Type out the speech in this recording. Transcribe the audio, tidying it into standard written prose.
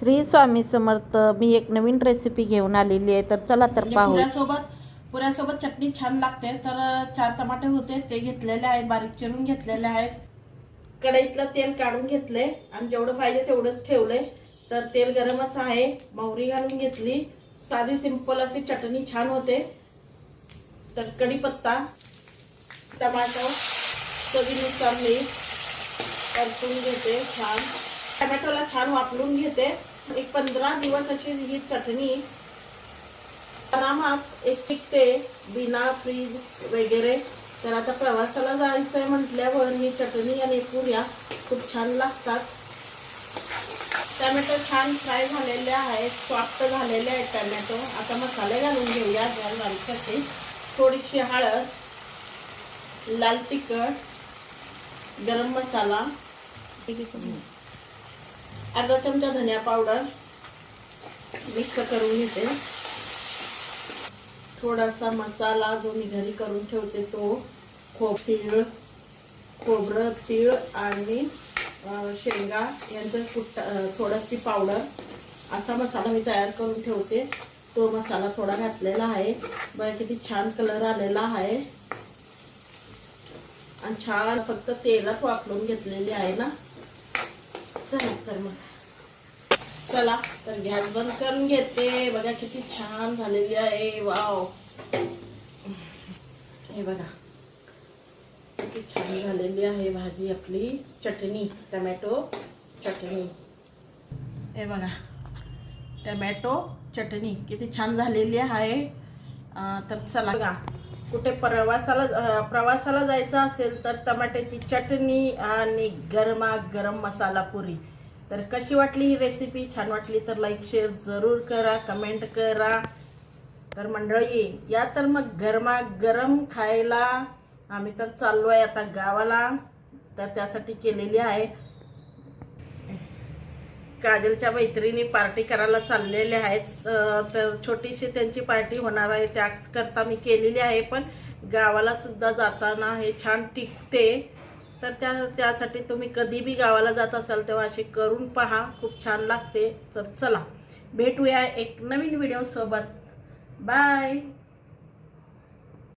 श्री स्वामी समर्थ. मी एक नवीन रेसिपी घेऊन आलेली आहे, तर चला तर पाहू. पुऱ्यासोबत चटणी छान लागते. तर 4 टमाटे होते ते घेतलेले आहेत, बारीक चिरून घेतलेले आहेत. कढईतलं तेल काढून घेतले आणि जेवढं पाहिजे तेवढंच ठेवले. तर तेल गरमच आहे. मोहरी घालून घेतली. साधी सिंपल अशी चटणी छान होते. तर कढीपत्ता, टमाटो, चवीनुसार मीठ परतून घेते. छान टमॅटोला छान वापरून घेते. एक 15 दिवस अशी ही चटणी आरामात एक टिकते बिना फ्रीज वगैरे. तर आता प्रवासाला जायचंय म्हटल्यावर ही चटणी आणि पुऱ्या खूप छान लागतात. टमॅटो छान फ्राय झालेले आहेत, सॉफ्ट झालेले आहेत टमॅटो. आता मसाले घालून घेऊया गॅस बारीकसाठी. थोडीशी हळद, लाल तिखट, गरम मसाला, अर्धा चमचा धनिया पावडर मिक्स करून घेते. थोडासा मसाला जो मी घरी करून ठेवते तो, खोबरं, तीळ आणि शेंगा यांचं थोडीशी पावडर असा मसाला मी तयार करून ठेवते. तो मसाला थोडा घातलेला आहे. बघा किती छान कलर आलेला आहे आणि छान फक्त तेलात वापरून घेतलेली आहे ना. चला तर गॅस बंद करून घेते. बघा किती छान झालेली आहे. वाव, हे बघा किती छान झालेली आहे भाजी आपली. चटणी, टमॅटो चटणी, हे बघा टमॅटो चटणी किती छान झालेली आहे. तर चला बघा, कुठे प्रवासाला जायचं असेल तर टमाट्याची चटणी आणि गरमागरम मसाला पुरी. तर कशी वाटली ही रेसिपी? छान वाटली तर लाईक शेअर जरूर करा, कमेंट करा. तर मंडळी या तर मग गरमागरम खायला. आम्ही तर चाललो आहे आता गावाला, तर त्यासाठी केलेली आहे. काजलच्या मैत्रिणी पार्टी करायला चाललेले आहेत. तर छोटीशी त्यांची पार्टी होणार आहे, त्याकरता मी केलेली आहे. पण गावाला सुद्धा जाताना हे छान टिकते. तर त्यासाठी तुम्ही कधी बी गावाला जात असाल तेव्हा असे करून पहा, खूप छान लागते. तर चला भेटूया एक नवीन व्हिडिओ सोबत. बाय.